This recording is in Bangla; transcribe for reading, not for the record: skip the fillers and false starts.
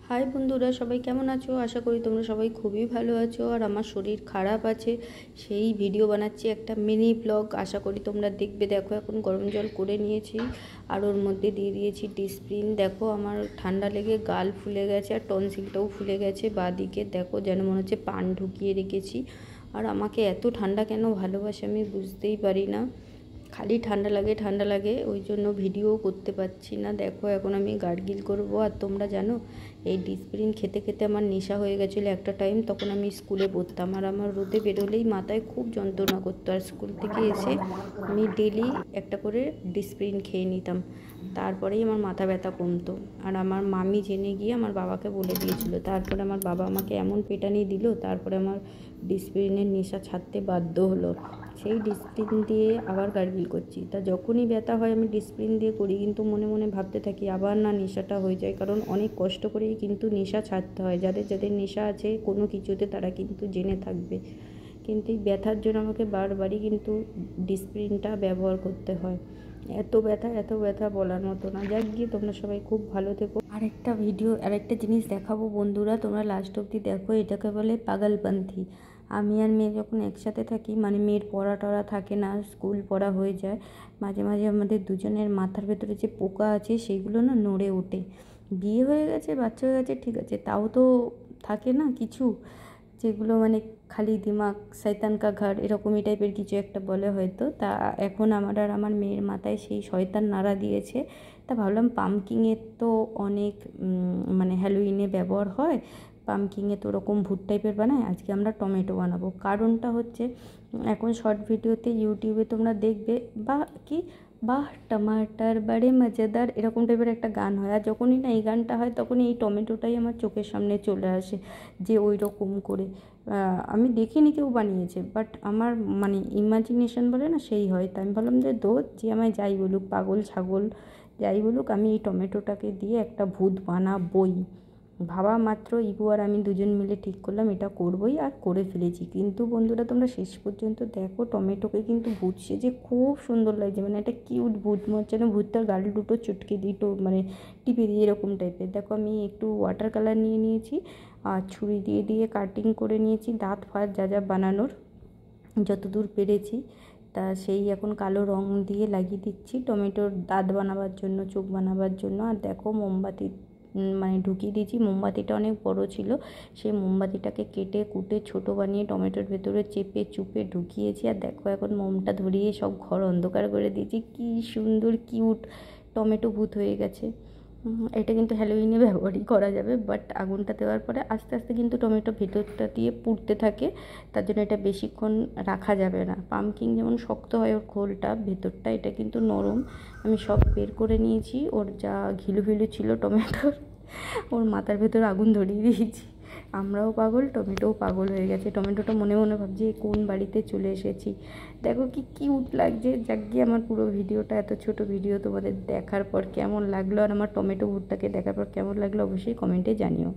হাই বন্ধুরা, সবাই কেমন আছো? আশা করি তোমরা সবাই খুবই ভালো আছো। আর আমার শরীর খারাপ আছে, সেই ভিডিও বানাচ্ছি, একটা মিনি ব্লগ। আশা করি তোমরা দেখবে। দেখো, এখন গরম জল করে নিয়েছি আর ওর মধ্যে দিয়ে দিয়েছি ডিসপ্রিন। দেখো, আমার ঠান্ডা লেগে গাল ফুলে গেছে আর টনসিলটাও ফুলে গেছে বাঁদিকে। দেখো, যেন মনে হচ্ছে পান ঢুকিয়ে রেখেছি। আর আমাকে এত ঠান্ডা কেন ভালোবাসে আমি বুঝতেই পারি না। খালি ঠান্ডা লাগে, ওই জন্য ভিডিও করতে পারছি না। দেখো, এখন আমি গার্গিল করব। আর তোমরা জানো, এই ডিসপ্রিন খেতে খেতে আমার নেশা হয়ে গেছিলো একটা টাইম। তখন আমি স্কুলে পড়তাম আর আমার রোদে বেরোলেই মাথায় খুব যন্ত্রণা করতো। আর স্কুল থেকে এসে আমি ডেলি একটা করে ডিসপ্রিন খেয়ে নিতাম, তারপরেই আমার মাথা ব্যথা কমতো। আর আমার মামি জেনে গিয়ে আমার বাবাকে বলে দিয়েছিল। তারপরে আমার বাবা আমাকে এমন পেটানি দিল, তারপরে আমার ডিসপ্রিনের নেশা ছাড়তে বাধ্য হলো। সেই ডিসপ্রিন দিয়ে আবার গার্গিল করছি। তা যখনই ব্যথা হয় আমি ডিসপ্রিন দিয়ে করি, কিন্তু মনে মনে ভাবতে থাকি আবার না নেশাটা হয়ে যায়। কারণ অনেক কষ্ট করেই কিন্তু নেশা ছাড়তে হয়। যাদের যাদের নেশা আছে কোনো কিছুতে, তারা কিন্তু জেনে থাকবে। কিন্তু এই ব্যথার জন্য আমাকে বারবারই কিন্তু ডিসপ্রিনটা ব্যবহার করতে হয়। এত ব্যথা বলার মতো না। যাক গিয়ে, তোমরা সবাই খুব ভালো থেকো। আরেকটা জিনিস দেখাবো বন্ধুরা, তোমরা লাস্ট অবধি দেখো। এটাকে বলে পাগলপন্থী। আমি আর মেয়ে যখন একসাথে থাকি, মানে মেয়ের পড়া টড়া থাকে না, স্কুল পড়া হয়ে যায়, মাঝে মাঝে আমাদের দুজনের মাথার ভেতরে যে পোকা আছে সেইগুলো না নড়ে ওঠে। বিয়ে হয়ে গেছে, বাচ্চা হয়ে গেছে, ঠিক আছে, তাও তো থাকে না কিছু, যেগুলো মানে খালি দিমাগ শয়তান কা ঘর এরকমই টাইপের কিছু একটা বলে হয়তো। তা এখন আমার আর আমার মেয়ের মাথায় সেই শয়তান নাড়া দিয়েছে। তা ভাবলাম পামকিংয়ের তো অনেক মানে হ্যালোইনে ব্যবহার হয়, পামকিংয়ে তো ওরকম ভূত টাইপের বানায়, আজকে আমরা টমেটো বানাবো। কারণটা হচ্ছে, এখন শর্ট ভিডিওতে ইউটিউবে তোমরা দেখবে বা কি, বাহ টমাটার বাড়ে মজাদার, এরকম টাইপের একটা গান হয়। আর যখনই না এই গানটা হয়, তখনই এই টমেটোটাই আমার চোখের সামনে চলে আসে, যে ওই রকম করে। আমি দেখিনি কেউ বানিয়েছে, বাট আমার মানে ইমাজিনেশন বলে না, সেই হয়। তাই আমি ভাবলাম যে যে আমায় যাই বলুক, পাগল ছাগল যাই বলুক, আমি এই টমেটোটাকে দিয়ে একটা ভূত বানাবই। ভাবা মাত্র ইবু আর আমি দুজন মিলে ঠিক করলাম এটা করবই, আর করে ফেলেছি। কিন্তু বন্ধুরা, তোমরা শেষ পর্যন্ত দেখো, টমেটোকে কিন্তু ভূত সেজে খুব সুন্দর লাগছে। মানে একটা কিউট ভূত, মনে হচ্ছে না ভূতটার গাল দুটো চটকে দিই, মানে টিপে দিই, এরকম টাইপের। দেখো, আমি একটু ওয়াটার কালার নিয়ে নিয়েছি আর ছুরি দিয়ে কাটিং করে নিয়েছি, দাঁত ফাঁত যা যা বানানোর যতদূর পেরেছি। তা সেই এখন কালো রং দিয়ে লাগিয়ে দিচ্ছি টমেটোর দাঁত বানাবার জন্য, চোখ বানাবার জন্য। আর দেখো, মোমবাতি মানে ঢুকিয়ে দিয়েছি। মোমবাতিটা অনেক বড় ছিল, সেই মোমবাতিটাকে কেটে কুটে ছোট বানিয়ে টমেটোর ভেতরে চেপে চুপে ঢুকিয়েছি। আর দেখো, এখন মোমটা ধরিয়ে সব ঘর অন্ধকার করে দিয়েছি। কি সুন্দর কিউট টমেটো ভূত হয়ে গেছে। এটা কিন্তু হ্যালোউইনে ব্যবহারই করা যাবে, বাট আগুনটা দেওয়ার পরে আস্তে আস্তে কিন্তু টমেটো ভেতরটা দিয়ে পুড়তে থাকে, তার জন্য এটা বেশিক্ষণ রাখা যাবে না। পামকিন যেমন শক্ত হয় ওর খোলটা, ভেতরটা এটা কিন্তু নরম। আমি সব বের করে নিয়েছি, ওর যা ঘিলু ছিল টমেটোর, ওর মাথার ভেতর আগুন ধরিয়ে দিয়েছি। আমরাও পাগল, টমেটোও পাগল হয়ে গেছে। টমেটোটা মনে মনে ভাবছি কোন বাড়িতে চলে এসেছি। দেখো কি কিউট লাগছে। যাক গিয়ে, আমার পুরো ভিডিওটা, এত ছোট ভিডিও তোমাদের দেখার পর কেমন লাগলো, আর আমার টমেটো ভুট্টাকে দেখার পর কেমন লাগলো, অবশ্যই কমেন্টে জানিও।